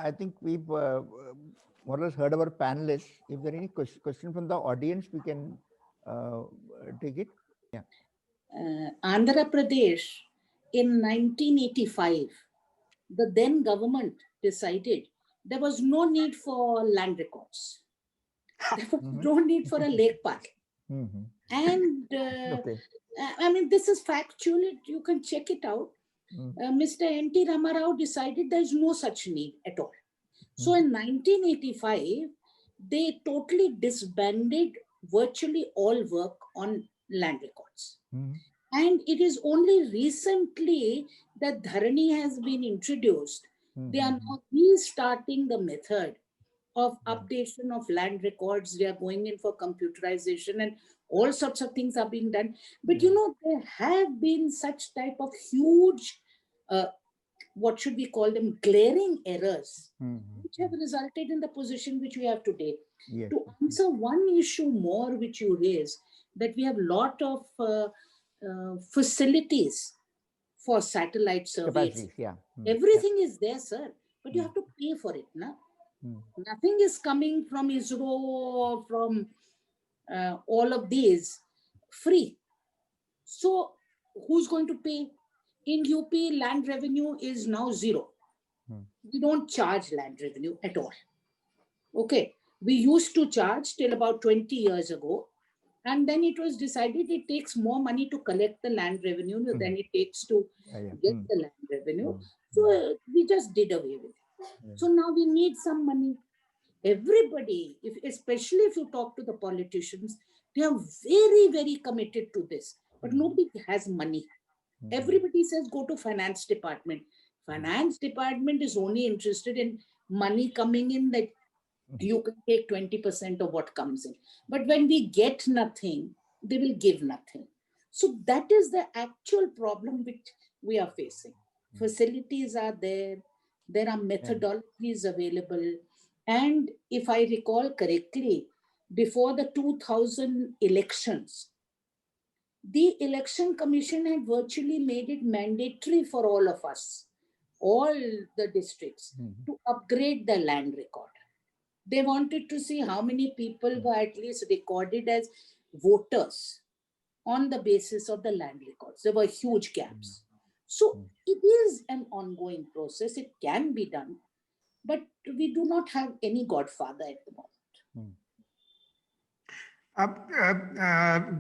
I think we've more or less heard our panelists. If there are any question from the audience, we can take it. Yeah. Andhra Pradesh in 1985, the then government decided there was no need for land records. There was no need for a lake park. And Okay. I mean, this is factual. You can check it out. Mr. N.T. Ramarao decided there is no such need at all. So in 1985, they totally disbanded virtually all work on land records. And it is only recently that Dharani has been introduced. They are now restarting the method of updation of land records. They are going in for computerization and all sorts of things are being done. But you know, there have been such type of huge, what should we call them, glaring errors, which have resulted in the position which we have today. Yes. To answer one issue more which you raised, that we have lot of facilities for satellite surveys. Capacities, yeah. Everything is there, sir, but you have to pay for it. Na? Nothing is coming from ISRO or from all of these free. So who's going to pay? In UP, land revenue is now zero. We don't charge land revenue at all. Okay. We used to charge till about 20 years ago. And then it was decided it takes more money to collect the land revenue than it takes to get the land revenue. So we just did away with it. So now we need some money. Everybody, especially if you talk to the politicians, they are very, very committed to this. But nobody has money. Everybody says go to finance department. Finance department is only interested in money coming in, that you can take 20% of what comes in. But when we get nothing, they will give nothing. So that is the actual problem which we are facing. Facilities are there. There are methodologies available. And if I recall correctly, before the 2000 elections, the Election Commission had virtually made it mandatory for all of us, all the districts, to upgrade the land record. They wanted to see how many people were at least recorded as voters on the basis of the land records. There were huge gaps. So it is an ongoing process. It can be done, but we do not have any godfather at the moment.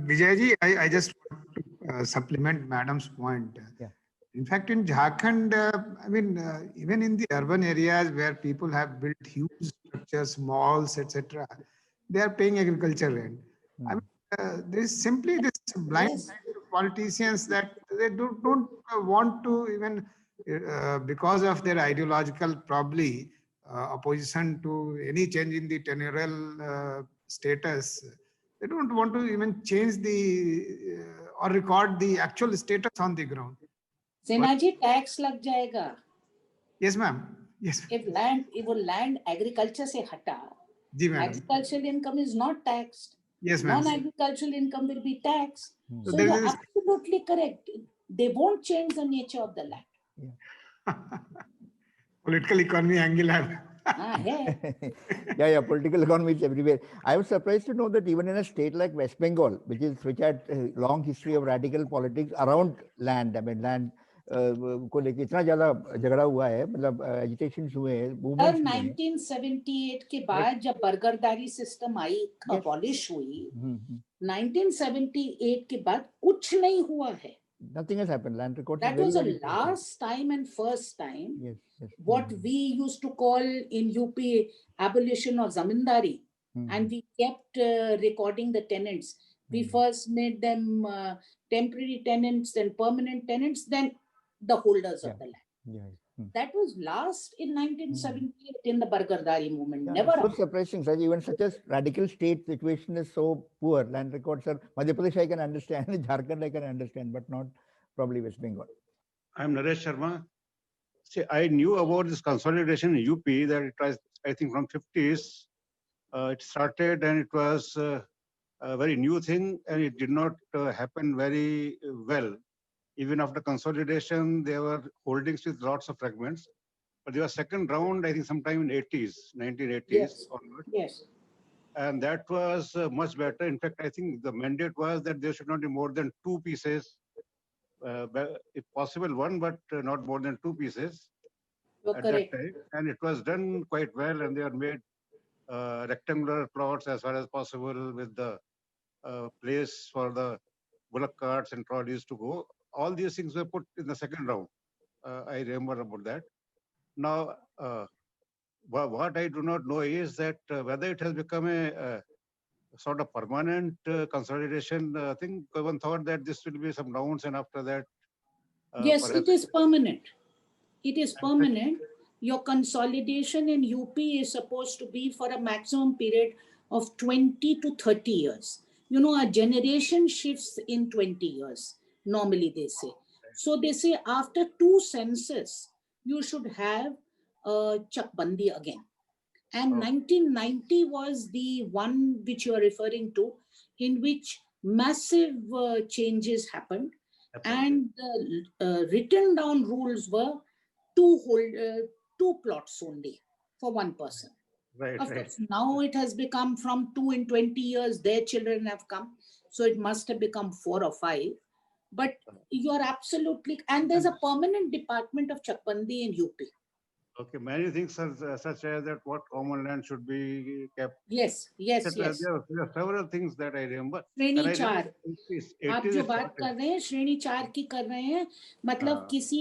Vijayji, I just want to supplement Madam's point. Yeah. In fact, in Jharkhand, I mean, even in the urban areas where people have built huge structures, malls, etc., they are paying agriculture rent. I mean, there is simply this blind politicians that they don't want to even, because of their ideological probably opposition to any change in the tenurial status. They don't want to even change the or record the actual status on the ground. Senaji, tax lag jayega. Yes, ma'am. Yes. If land agriculture se hata, agricultural income is not taxed. Yes, ma'am. Non-agricultural income will be taxed. So So you're absolutely correct. They won't change the nature of the land. Yeah. Political economy angle. Yeah, political economy is everywhere. I was surprised to know that even in a state like West Bengal, which had a long history of radical politics around land, I mean land को लेके इतना ज़्यादा झगड़ा हुआ है, मतलब agitations हुए हैं, movements हुए हैं. 1978 के बाद जब बर्गरदारी सिस्टम आई, abolish हुई, 1978 के बाद कुछ नहीं हुआ है. Nothing has happened. Land records. That was the last time and first time. Yes. What we used to call in UP abolition of zamindari, and we kept recording the tenants. We first made them temporary tenants, then permanent tenants, then the holders of the land. That was last in 1978 in the Bargardari movement. Never. So surprising, sir. Even such a radical state situation is so poor. Land records are. Madhya Pradesh I can understand, Jharkhand I can understand, but not probably West Bengal. I am Naresh Sharma. See, I knew about this consolidation in UP that it was, I think, from 50s. It started and it was a very new thing, and it did not happen very well. Even after consolidation, there were holdings with lots of fragments. but there was second round, I think sometime in 80s, 1980s Yes. onward. Yes. And that was much better. In fact, I think the mandate was that there should not be more than two pieces, if possible one, but not more than two pieces You're at correct. that time. And it was done quite well, and they were made rectangular plots as far as possible with the place for the bullock carts and trolleys to go. All these things were put in the second round. I remember about that. Now, what I do not know is that whether it has become a sort of permanent consolidation thing. One thought that this will be some rounds, and after that, Yes, it perhaps. is permanent. It is And permanent. Your consolidation in UP is supposed to be for a maximum period of 20 to 30 years. You know, a generation shifts in 20 years, normally they say. So they say after two census, you should have a Chakbandi again. And Oh. 1990 was the one which you are referring to, in which massive changes happened. And the written down rules were two plots only for one person. Right, Of right. course, now it has become from 2 in 20 years, their children have come. So it must have become 4 or 5. But you're absolutely, and there's a permanent department of Chakbandi in UP. Okay, many things such as that what common land should be kept. Yes, yes, etc. yes. There are several things that I remember. श्रेणी And I चार remember 80s, आप 80s जो it बात started. कर रहे हैं श्रेणी 4 की कर रहे हैं, मतलब हाँ। किसी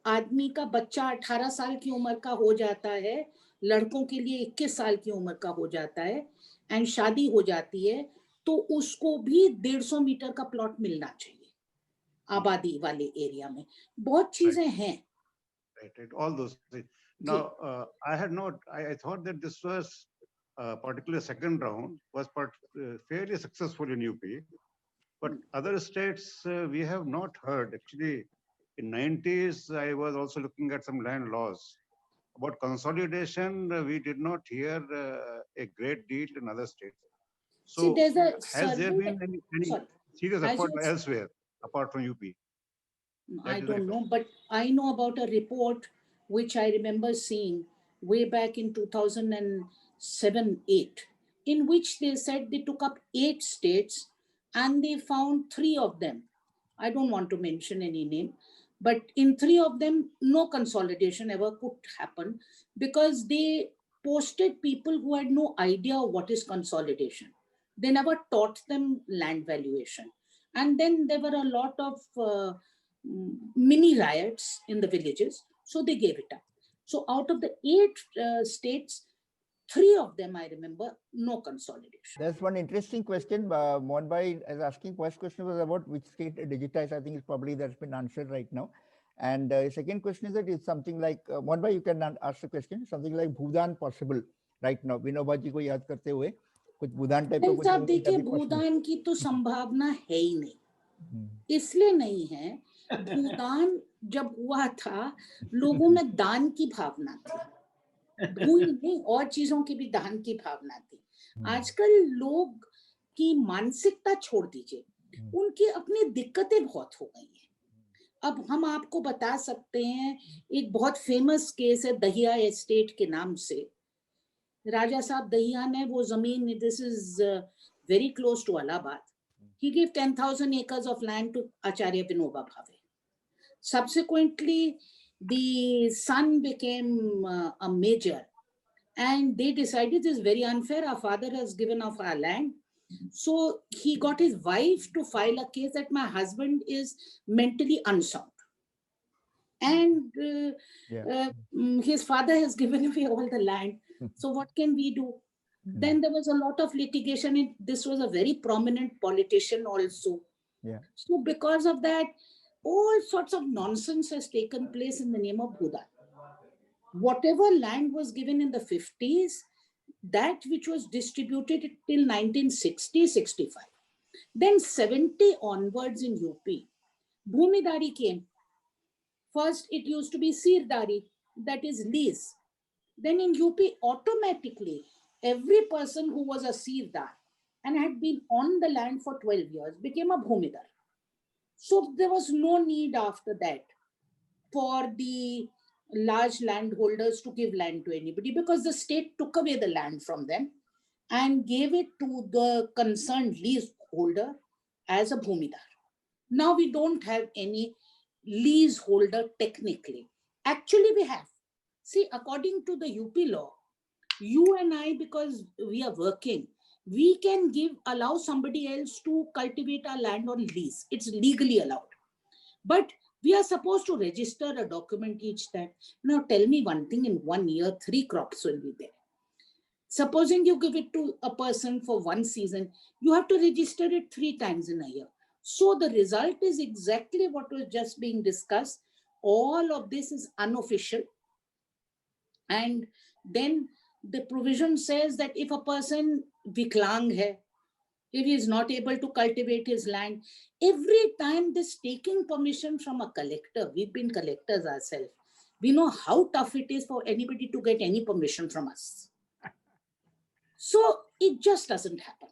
आदमी का बच्चा 18 साल की उम्र का हो जाता है, लड़कों के लिए 21 साल की उम्र का हो जाता है, एंड शादी हो जाती है, तो उसको भी 150 मीटर का प्लॉट मिलना चाहिए आबादी वाले एरिया में. बहुत चीजें हैं. Right, all those things. Now, I had not, I thought that this was particularly second round was fairly successful in UP, but other states we have not heard. Actually, in 90s, I was also looking at some land laws. About consolidation, we did not hear a great deal in other states. See, So, there's a has there survey. been any Sorry, serious as effort you- elsewhere apart from UP? I That is my don't know, but I know about a report which I remember seeing way back in 2007-8, in which they said they took up 8 states and they found 3 of them. I don't want to mention any name, but in 3 of them, no consolidation ever could happen because they posted people who had no idea what is consolidation. They never taught them land valuation. And then there were a lot of mini riots in the villages, so they gave it up. So out of the 8 states, 3 of them I remember, no consolidation. That's one interesting question. Mohan Bhai is asking. First question was about which state digitized. I think it's probably that's been answered right now. And second question is that it's something like Mohan Bhai, you can ask the question. Something like Bhudan possible right now. Vinoba ji ko yaad karte hue कुछ भूदान type का कुछ साहब होगा देखिए तभी possible. भूदान की तो संभावना है ही नहीं, इसलिए नहीं है. भूदान जब हुआ था लोगों में दान की भावना थी, भूल नहीं और चीजों की भी दान की भावना थी. आजकल लोग की मानसिकता छोड़ दीजिए, उनकी अपनी दिक्कतें बहुत हो गई हैं. अब हम आपको बता सकते हैं एक बहुत फेमस केस है दहिया एस्टेट के नाम से. राजा साहब दहिया ने वो जमीन, this is very close to Allahabad, he gave 10,000 acres of land to Acharya Vinoba Bhave. Subsequently, the son became a major, and they decided this is very unfair. Our father has given off our land. So he got his wife to file a case that my husband is mentally unsound. And his father has given away all the land. So what can we do? Then there was a lot of litigation. This was a very prominent politician also. Yeah. So because of that, all sorts of nonsense has taken place in the name of Bhudan. Whatever land was given in the 50s, that which was distributed till 1960-65. Then 70 onwards in UP, Bhumidari came. First, it used to be Sirdari, that is lease. Then in UP, automatically, every person who was a Sirdar and had been on the land for 12 years became a Bhumidar. So there was no need after that for the large landholders to give land to anybody, because the state took away the land from them and gave it to the concerned leaseholder as a bhumidar. Now we don't have any leaseholder technically. Actually, we have. See, according to the UP law, you and I, because we are working, we can allow somebody else to cultivate our land on lease. It's legally allowed. But we are supposed to register a document each time. Now tell me one thing, in 1 year, 3 crops will be there. Supposing you give it to a person for 1 season, you have to register it 3 times in a year. So the result is exactly what was just being discussed. All of this is unofficial. And then the provision says that if a person viklang hai, if he is not able to cultivate his land, every time this taking permission from a collector, we've been collectors ourselves, we know how tough it is for anybody to get any permission from us. So it just doesn't happen.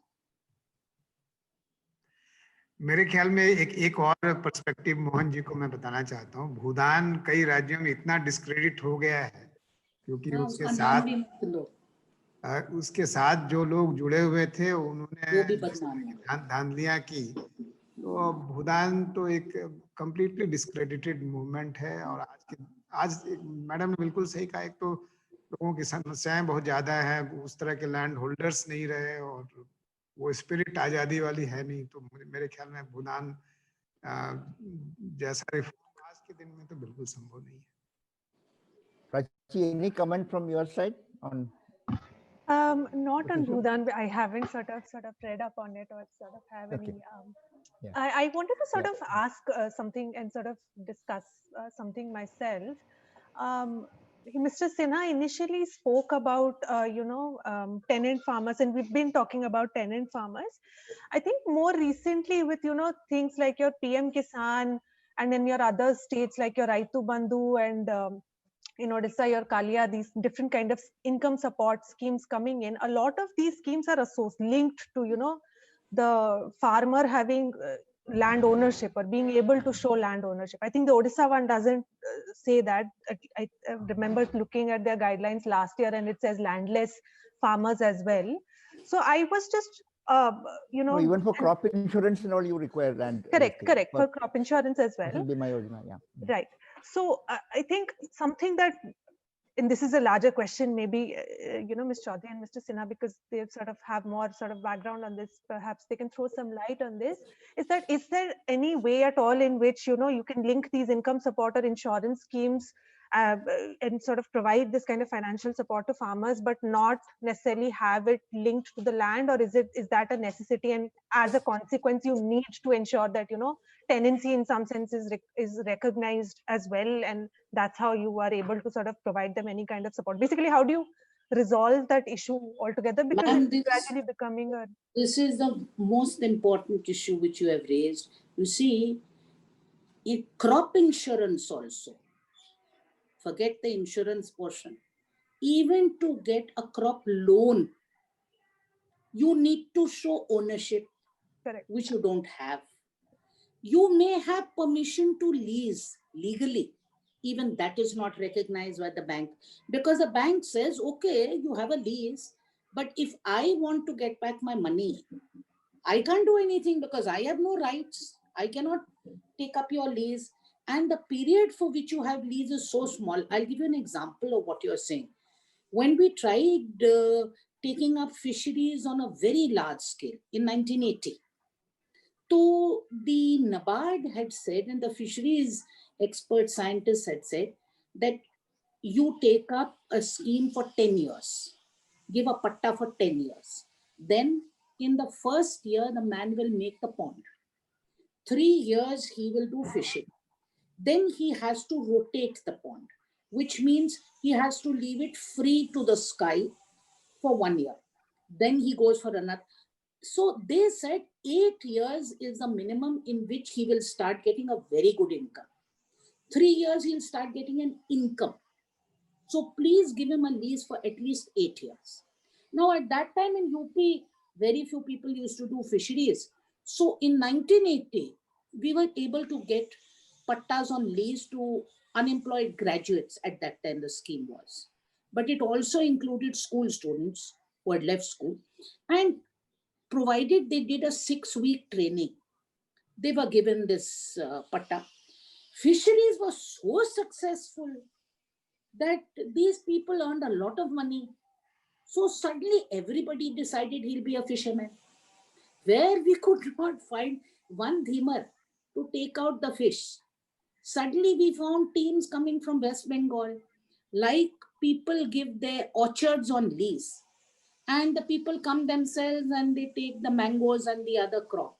मेरे ख्याल में एक और perspective Mohan ji को मैं बताना चाहता हूँ। भूदान कई राज्यों में इतना डिस्क्रेडिट हो गया है क्योंकि उसके साथ जो लोग जुड़े हुए थे उन्होंने धांधलियां की। तो भूदान तो एक कंप्लीटली डिस्क्रेडिटेड मूवमेंट है। और आज मैडम ने बिल्कुल सही कहा, एक तो लोगों की समस्याएं बहुत ज्यादा है, उस तरह के लैंड होल्डर्स नहीं रहे और वो स्पिरिट आजादी वाली है नहीं। तो मेरे ख्याल में भूदान जैसा रिफॉर्म आज के दिन में तो बिल्कुल संभव नहीं है। Prachi, any comment from your side on? Not on Bhudan. I haven't sort of read up on it or sort of have any. Yeah. I wanted to sort of ask something and sort of discuss something myself. Mr. Sinha initially spoke about, tenant farmers, and we've been talking about tenant farmers. I think more recently with, things like your PM Kisan and then your other states like your Raitu Bandhu and in Odisha, your Kalia, these different kind of income support schemes coming in. A lot of these schemes are linked to, the farmer having land ownership or being able to show land ownership. I think the Odisha one doesn't say that. I remember looking at their guidelines last year and it says landless farmers as well. So I was just, No, even for crop insurance and all, you require land. Correct. For crop insurance as well. Bima Yojana, yeah. Right. So I think something that, and this is a larger question, maybe, Ms. Chaudhary and Mr. Sinha, because they sort of have more sort of background on this, perhaps they can throw some light on this, is there any way at all in which, you can link these income support or insurance schemes and sort of provide this kind of financial support to farmers, but not necessarily have it linked to the land? Or is that a necessity? And as a consequence, you need to ensure that, tenancy in some sense is recognized as well, and that's how you are able to sort of provide them any kind of support. Basically, how do you resolve that issue altogether? Because it's gradually becoming a... This is the most important issue which you have raised. You see, in crop insurance also, forget the insurance portion, even to get a crop loan, you need to show ownership. Correct. Which you don't have. You may have permission to lease legally. Even that is not recognized by the bank, because the bank says, okay, you have a lease, but if I want to get back my money, I can't do anything because I have no rights. I cannot take up your lease. And the period for which you have lease is so small. I'll give you an example of what you're saying. When we tried taking up fisheries on a very large scale in 1980, so the NABARD had said, and the fisheries expert scientists had said, that you take up a scheme for 10 years, give a patta for 10 years. Then in the first year, the man will make the pond. 3 years, he will do fishing. Then he has to rotate the pond, which means he has to leave it free to the sky for 1 year. Then he goes for another. So they said 8 years is the minimum in which he will start getting a very good income. 3 years, he'll start getting an income. So please give him a lease for at least 8 years. Now at that time in UP, very few people used to do fisheries. So in 1980, we were able to get pattas on lease to unemployed graduates at that time the scheme was. But it also included school students who had left school. And provided they did a 6-week training, they were given this patta. Fisheries was so successful that these people earned a lot of money. So suddenly everybody decided he'll be a fisherman. Where we could not find one Dhimer to take out the fish, suddenly we found teams coming from West Bengal, like people give their orchards on lease, and the people come themselves and they take the mangoes and the other crop.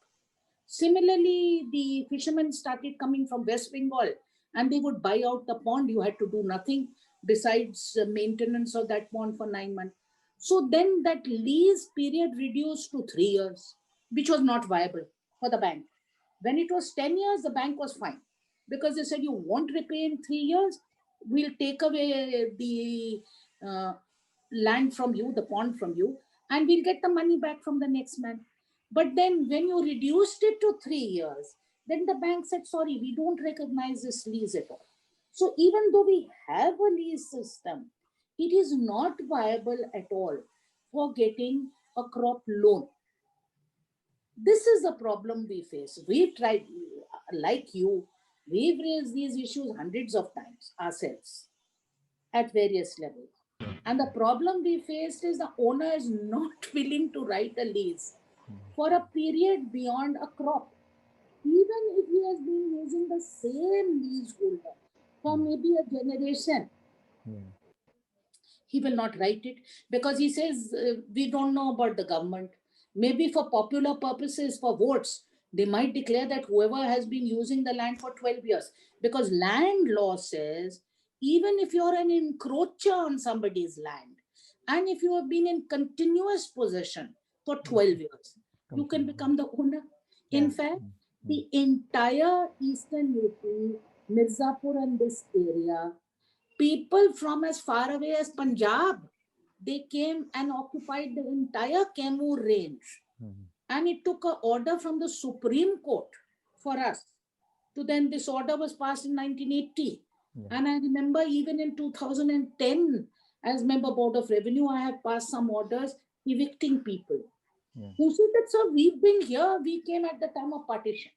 Similarly, the fishermen started coming from West Bengal and they would buy out the pond. You had to do nothing besides maintenance of that pond for 9 months. So then that lease period reduced to 3 years, which was not viable for the bank. When it was 10 years, the bank was fine because they said, you won't repay in 3 years, we'll take away the land from you, the pond from you, and we'll get the money back from the next man. But then when you reduced it to 3 years, then the bank said, sorry, we don't recognize this lease at all. So even though we have a lease system, it is not viable at all for getting a crop loan. This is the problem we face. We've tried, like you, we've raised these issues hundreds of times ourselves at various levels. And the problem we faced is the owner is not willing to write a lease for a period beyond a crop. Even if he has been using the same leaseholder for maybe a generation, he will not write it because he says, we don't know about the government. Maybe for popular purposes, for votes, they might declare that whoever has been using the land for 12 years, because land law says, even if you're an encroacher on somebody's land, and if you have been in continuous possession for 12 years, you can become the owner. In fact, the entire Eastern UP, Mirzapur and this area, people from as far away as Punjab, they came and occupied the entire Kaimur range. And it took an order from the Supreme Court for us. So then this order was passed in 1980. And I remember even in 2010, as member Board of Revenue, I have passed some orders evicting people. Who said that, sir, we've been here, we came at the time of partition.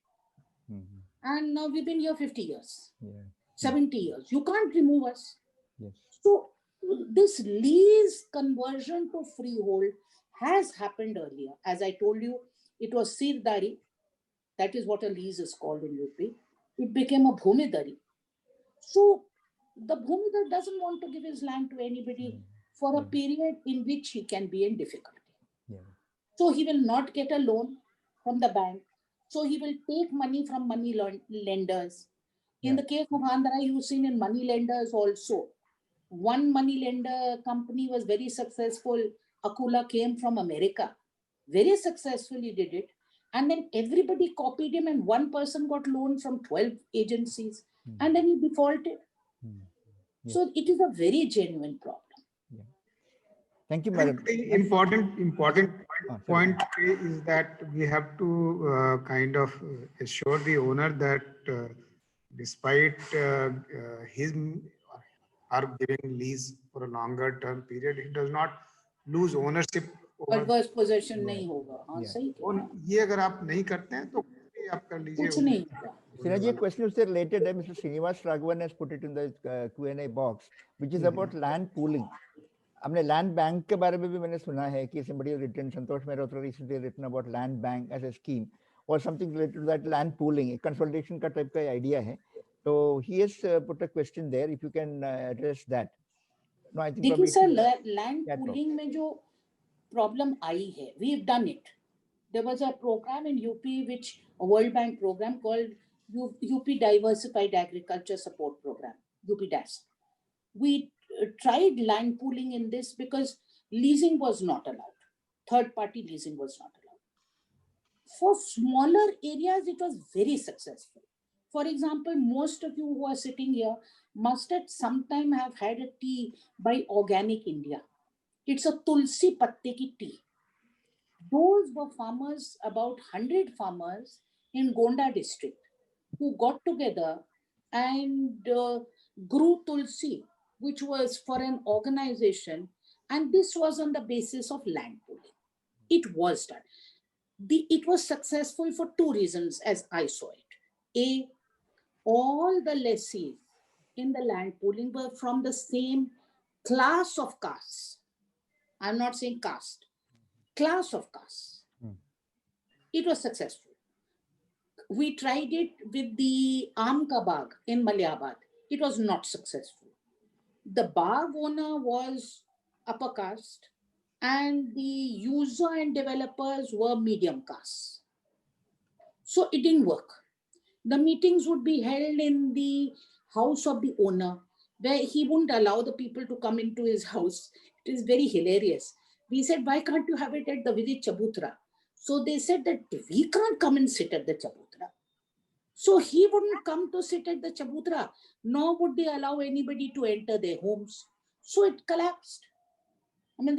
And now we've been here 50 years, 70 years. You can't remove us. So this lease conversion to freehold has happened earlier. As I told you, it was Sirdari. That is what a lease is called in UP. It became a Bhumidari. So the Bhumidar doesn't want to give his land to anybody for a period in which he can be in difficulty. So he will not get a loan from the bank. So he will take money from money lenders. In the case of Andhra, you've seen in money lenders also. One money lender company was very successful. Akula came from America. Very successfully did it. And then everybody copied him and one person got loan from 12 agencies. And then he defaulted. So it is a very genuine problem. Thank you, I madam. think the important point is that we have to kind of assure the owner that despite his or giving lease for a longer term period, he does not lose ownership. Adverse possession नहीं होगा. हाँ, सही कहा. और ये अगर आप नहीं करते हैं तो आप कर लीजिए. कुछ नहीं होगा. Sinaji, a question is related. Mr. Srinivas Raghavan has put it in the Q&A box, which is about land pooling. हमने land bank के बारे में भी मैंने सुना है कि somebody has written, Santosh Mehrotra recently written about land bank as a scheme or something related to that land pooling, consolidation का type का idea है. So he has put a question there. If you can address that. No, I think. देखिए sir, land pooling में जो problem आई है, we've done it. There was a program in UP, which a World Bank program called UP Diversified Agriculture Support Program, UPDAS. We tried land pooling in this because leasing was not allowed. Third-party leasing was not allowed. For smaller areas, it was very successful. For example, most of you who are sitting here must at some time have had a tea by Organic India. It's a tulsi patte ki tea. Those were farmers, about 100 farmers in Gonda district, who got together and grew Tulsi, which was for an organization, and this was on the basis of land pooling. It was done. It was successful for two reasons as I saw it. A, all the lessees in the land pooling were from the same class of castes. I'm not saying caste, class of castes. It was successful. We tried it with the Aam Ka Bagh in Maliabad. It was not successful. The bagh owner was upper caste and the user and developers were medium caste. So it didn't work. The meetings would be held in the house of the owner, where he wouldn't allow the people to come into his house. It is very hilarious. We said, why can't you have it at the village Chabutra? So they said that we can't come and sit at the Chabutra. So he wouldn't come to sit at the Chabutra, nor would they allow anybody to enter their homes. So it collapsed. I mean,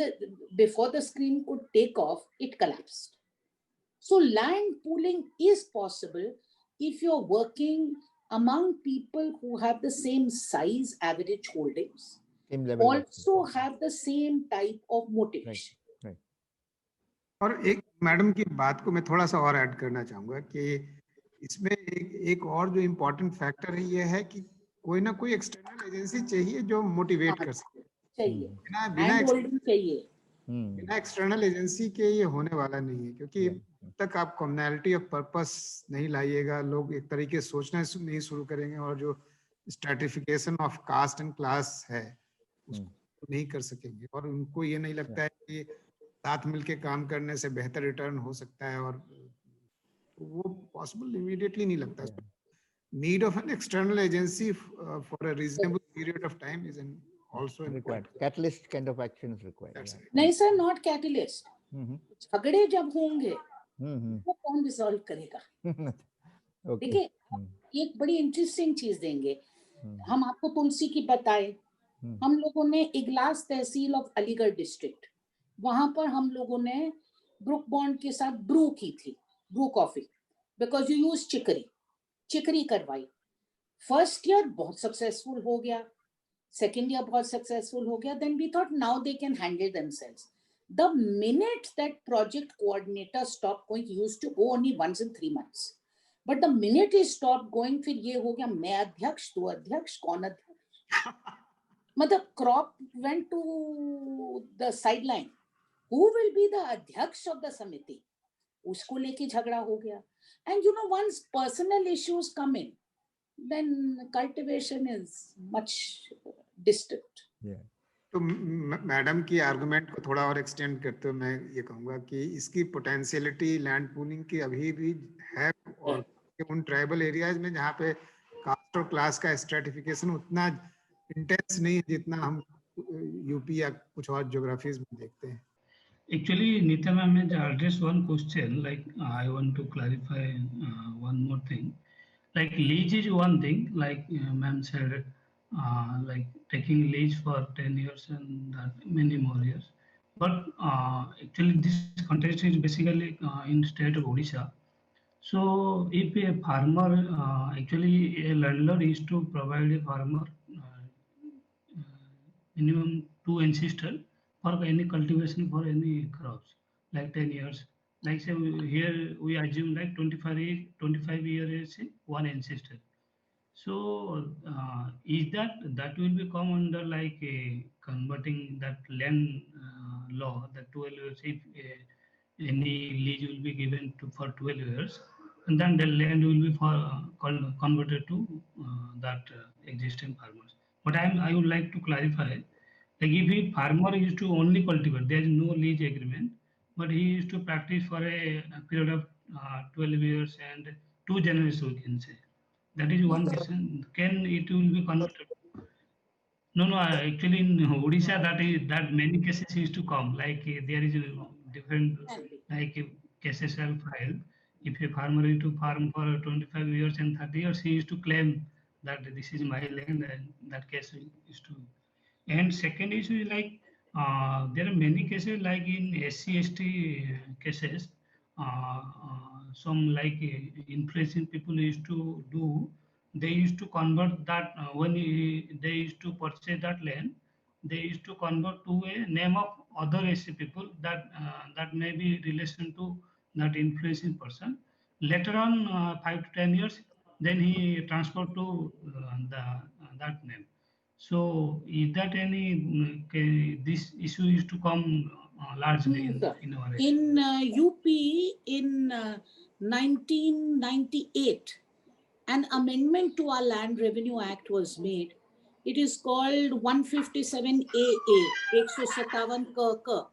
before the screen could take off, it collapsed. So land pooling is possible if you're working among people who have the same size average holdings, Same level. also have the same type of motivation. Right. और एक madam की बात को मैं थोड़ा सा और add करना चाहूंगा कि इसमें एक और जो इम्पोर्टेंट फैक्टर है ये है कि कोई ना कोई एक्सटर्नल एजेंसी चाहिए जो मोटिवेट कर सके। चाहिए, बिना चाहिए। बिना एक्सटर्नल एजेंसी के ये होने वाला नहीं है, क्योंकि जब तक आप कॉमनैलिटी ऑफ पर्पस नहीं लाइएगा, लोग एक तरीके से सोचना नहीं शुरू करेंगे और जो stratification of caste and class है उसको नहीं कर सकेंगे, और उनको ये नहीं लगता है कि साथ मिलके काम करने से बेहतर रिटर्न हो सकता है, और वो पॉसिबल इमीडिएटली नहीं लगता। Need of an external agency for a reasonable period of time is an also required. Catalyst kind of action is required. नहीं सर, नॉट कैटलिस्ट। झगड़े जब होंगे वो कौन रिजॉल्व करेगा? देखिए, एक बड़ी इंटरेस्टिंग चीज देंगे हम आपको, तुलसी की बताए। हम लोगों ने इगलास तहसील ऑफ अलीगढ़ डिस्ट्रिक्ट, वहां पर हम लोगों ने ब्रुक बॉन्ड के साथ ब्रू की थी, Bru coffee, because you use chicory करवाई। फर्स्ट ईयर बहुत सक्सेसफुल हो गया, second year बहुत successful हो गया, then we thought now they can handle themselves. The minute that project coordinator stopped going, he used to go only once in 3 months, but the minute he stopped going, फिर ये हो गया मैं अध्यक्ष, तू अध्यक्ष, कौन अध्यक्ष? मतलब crop went to the sideline. Who will be the अध्यक्ष of the committee? उसको लेके झगड़ा हो गया. And you know, once personal issues come in, then cultivation is much distant. Yeah. तो मैडम की आर्गुमेंट को थोड़ा और एक्सटेंड करते हुए मैं ये कहूंगा कि इसकी पोटेंशियलिटी लैंड पूलिंग की अभी भी है, और उन ट्राइबल एरियाज में जहाँ पे कास्ट और क्लास का स्ट्रेटिफिकेशन उतना इंटेंस नहीं है जितना हम यूपी या कुछ और ज्योग्राफीज में देखते हैं। Actually, Nita ma'am has addressed one question, like I want to clarify one more thing. Like lease is one thing, like ma'am said, like taking lease for 10 years and many more years. But actually this context is basically in state of Odisha. So if a farmer, actually a landlord is to provide a farmer minimum 2 ancestral for any cultivation for any crops, like 10 years. Like say here we assume like 25 years one ancestor. So is that will become under like a converting that land law, that 12 years, if any lease will be given to for 12 years, and then the land will be for converted to that existing farmers. But I would like to clarify, like if a farmer is to only cultivate, there is no lease agreement, but he is to practice for a period of 12 years and 2 generations, we can say. That is one question. Can it will be converted? No. Actually, in Odisha, that many cases used to come. Like there is a different like cases are filed. If a farmer is to farm for 25 years and 30 years, he used to claim that this is my land, and that case is to. And second issue is like there are many cases like in SC/ST cases. Some like influencing people used to do they used to convert that they used to purchase that land, they used to convert to a name of other SC people that may be relation to that influencing person. Later on, 5 to 10 years, then he transferred to that name. So is that any this issue used to come largely No, sir. in our area? In UP in 1998, an amendment to our Land Revenue Act was made. It is called 157AA, 157 K.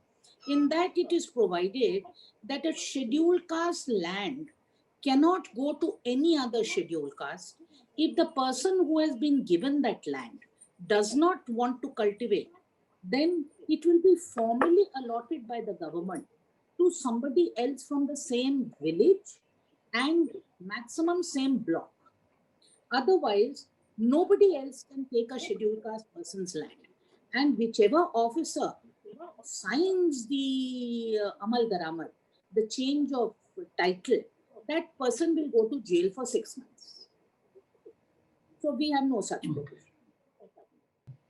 In that, it is provided that a scheduled caste land cannot go to any other scheduled caste if the person who has been given that land does not want to cultivate, then it will be formally allotted by the government to somebody else from the same village and maximum same block. Otherwise, nobody else can take a scheduled caste person's land. And whichever officer signs the Amal Daramal, the change of title, that person will go to jail for 6 months. So we have no such provision.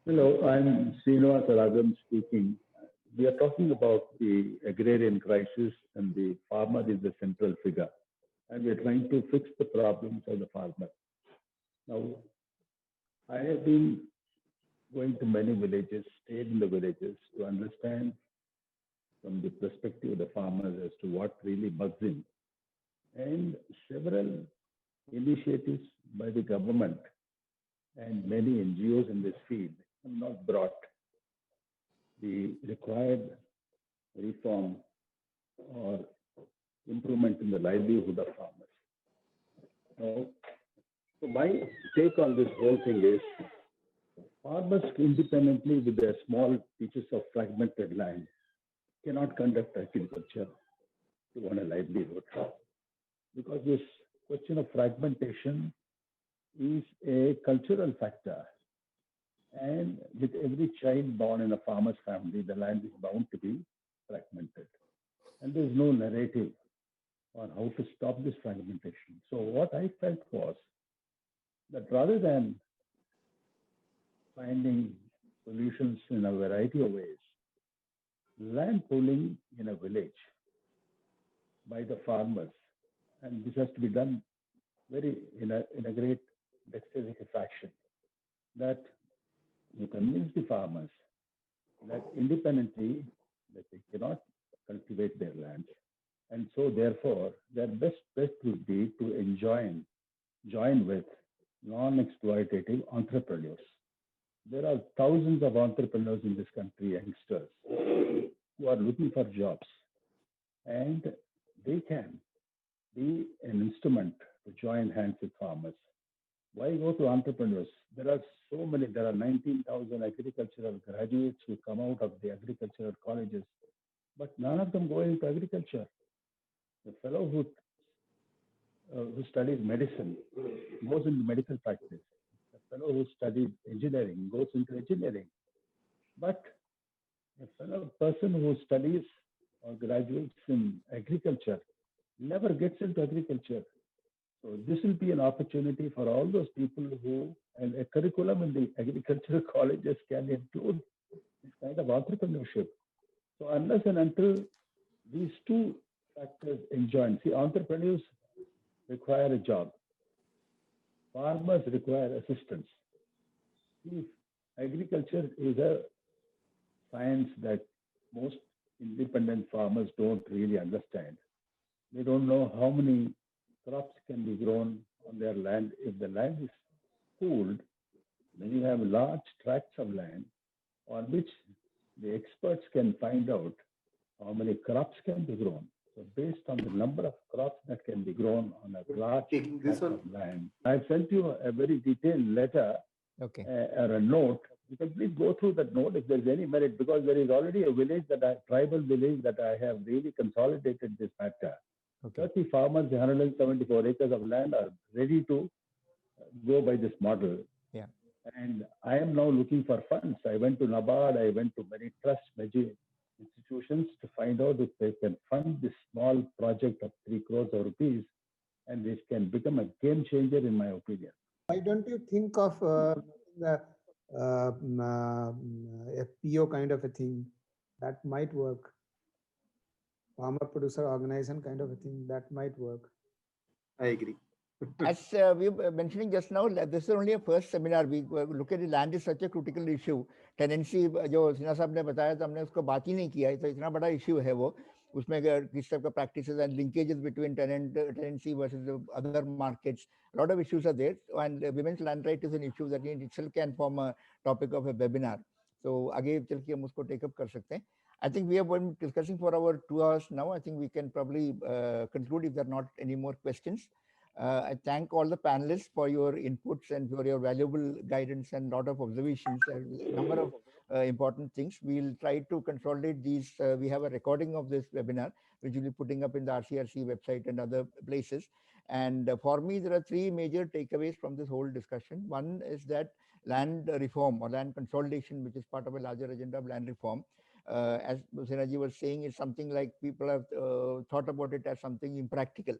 Hello, I'm Srinivas Ragam speaking. We are talking about the agrarian crisis and the farmer is the central figure. And we're trying to fix the problems of the farmer. Now, I have been going to many villages, stayed in the villages to understand from the perspective of the farmers as to what really bugs in. And several initiatives by the government and many NGOs in this field have not brought the required reform or improvement in the livelihood of farmers. Now, so my take on this whole thing is farmers independently with their small pieces of fragmented land cannot conduct agriculture to earn a livelihood. Because this question of fragmentation is a cultural factor. And with every child born in a farmer's family, the land is bound to be fragmented. And there's no narrative on how to stop this fragmentation. So what I felt was that rather than finding solutions in a variety of ways, land pooling in a village by the farmers, and this has to be done in a great dexterity fashion, that you convince the farmers that independently that they cannot cultivate their lands, and so therefore their best bet would be to join with non-exploitative entrepreneurs. There are thousands of entrepreneurs in this country, youngsters, who are looking for jobs, and they can be an instrument to join hands with farmers. Why go to entrepreneurs? There are so many, there are 19,000 agricultural graduates who come out of the agricultural colleges, but none of them go into agriculture. The fellow who studies medicine goes into medical practice. The fellow who studies engineering goes into engineering. But a fellow person who studies or graduates in agriculture never gets into agriculture. So this will be an opportunity for all those people who, and a curriculum in the agricultural colleges can include this kind of entrepreneurship. So unless and until these two factors enjoin, see, entrepreneurs require a job. Farmers require assistance. See, agriculture is a science that most independent farmers don't really understand. They don't know how many crops can be grown on their land. If the land is pooled, then you have large tracts of land on which the experts can find out how many crops can be grown. So based on the number of crops that can be grown on a large tract of land, I've sent you a very detailed letter Okay. or a note. You can please go through that note if there's any merit, because there is already a village tribal village that I have really consolidated this matter. Okay. 30 farmers, 174 acres of land are ready to go by this model. Yeah. And I am now looking for funds. I went to NABARD, I went to many trusts, many institutions to find out if they can fund this small project of 3 crores of rupees, and this can become a game changer in my opinion. Why don't you think of the FPO kind of a thing that might work? Farmer producer organization kind of a thing that might work. I agree. As we were mentioning just now, this is only a first seminar. We look at the land is such a critical issue. Tenancy जो सिन्हा साहब ने बताया तो हमने उसको बात ही नहीं किया. तो इतना बड़ा issue है वो. उसमें किस type of practices and linkages between tenancy versus the other markets. A lot of issues are there, and women's land right is an issue that in itself can form a topic of a webinar. So आगे चल के हम उसको take up कर सकते हैं. I think we have been discussing for our 2 hours now. I think we can probably conclude if there are not any more questions. I thank all the panelists for your inputs and for your valuable guidance and lot of observations and a number of important things. We'll try to consolidate these. We have a recording of this webinar, which we'll be putting up in the RCRC website and other places. And for me, there are 3 major takeaways from this whole discussion. One is that land reform or land consolidation, which is part of a larger agenda of land reform, as Sinaji was saying, is something like people have thought about it as something impractical.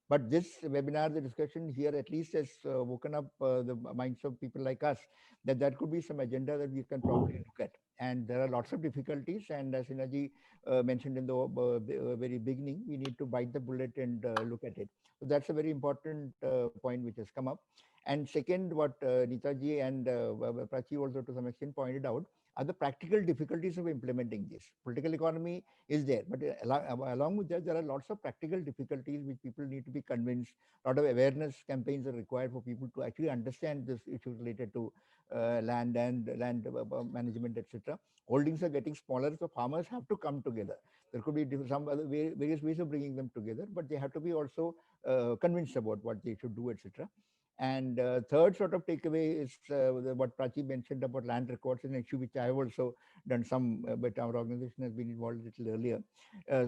But this webinar, the discussion here at least has woken up the minds of people like us that there could be some agenda that we can probably look at. And there are lots of difficulties. And as Sinaji mentioned in the very beginning, we need to bite the bullet and look at it. So that's a very important point which has come up. And second, what Neetaji and Prachi also to some extent pointed out, are the practical difficulties of implementing this. Political economy is there, but along with that, there are lots of practical difficulties which people need to be convinced. A lot of awareness campaigns are required for people to actually understand this issue related to land and land management, etc. Holdings are getting smaller, so farmers have to come together. There could be some other various ways of bringing them together, but they have to be also convinced about what they should do, etc. And third sort of takeaway is what Prachi mentioned about land records, an issue which I have also done some, but our organization has been involved a little earlier.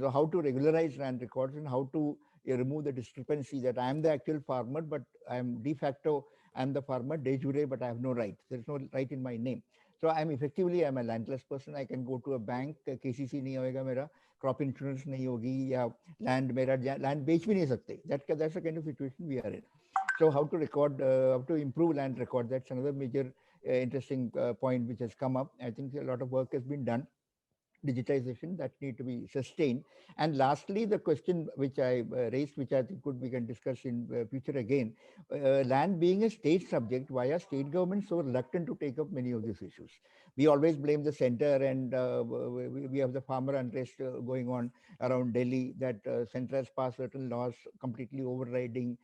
So how to regularize land records and how to remove the discrepancy that I am the actual farmer, but I am de facto, I am the farmer de jure, but I have no right. There is no right in my name. So I'm a landless person. I can go to a bank, KCC नहीं होएगा मेरा, crop insurance नहीं होगी, या land मेरा land बेच भी नहीं सकते. That's the kind of situation we are in. So how to record, how to improve land record, that's another major interesting point which has come up. I think a lot of work has been done. Digitization that need to be sustained. And lastly, the question which I raised, which I think we can discuss in future again, land being a state subject, why are state governments so reluctant to take up many of these issues? We always blame the center, and we have the farmer unrest going on around Delhi, that center has passed certain laws completely overriding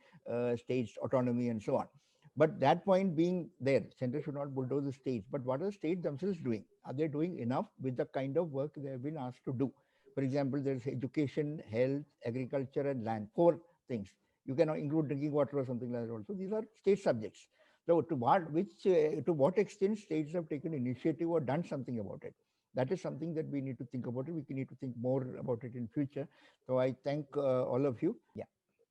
states' autonomy and so on. But that point being there, center should not bulldoze the states. But what are the states themselves doing? Are they doing enough with the kind of work they have been asked to do? For example, there's education, health, agriculture, and land. 4 things. You can include drinking water or something like that also. These are state subjects. So to what extent states have taken initiative or done something about it? That is something that we need to think about it. We need to think more about it in future. So I thank all of you. Yeah.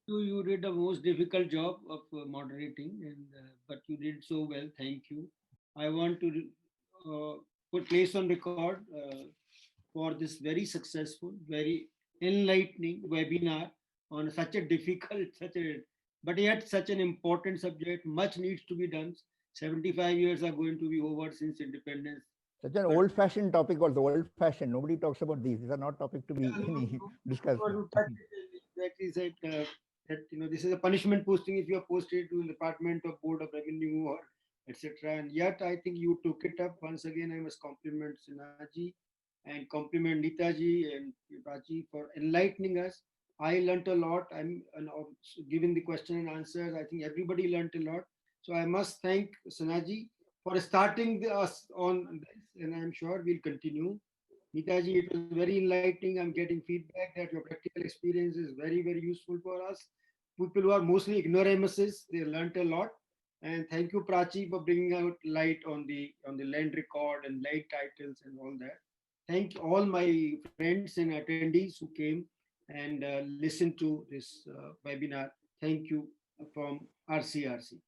You did the most difficult job of moderating, and but you did so well. Thank you. I want to put place on record for this very successful, very enlightening webinar on such a difficult, but yet such an important subject. Much needs to be done. 75 years are going to be over since independence. Such an old-fashioned topic also, old-fashioned. Nobody talks about these. These are not topic to be discussed. Exactly said that this is a punishment posting if you are posted to the Department of Board of Revenue or etc. And yet I think you took it up. Once again, I must compliment Sinaji and compliment Neetaji and Prachi for enlightening us. I learnt a lot. I'm giving the question and answers. I think everybody learnt a lot. So I must thank Sinaji for starting us on this, and I'm sure we'll continue. Neetaji, it was very enlightening. I'm getting feedback that your practical experience is very, very useful for us. People who are mostly ignoramuses, they learnt a lot. And thank you, Prachi, for bringing out light on the land record and land titles and all that. Thank all my friends and attendees who came and listened to this webinar. Thank you from RCRC.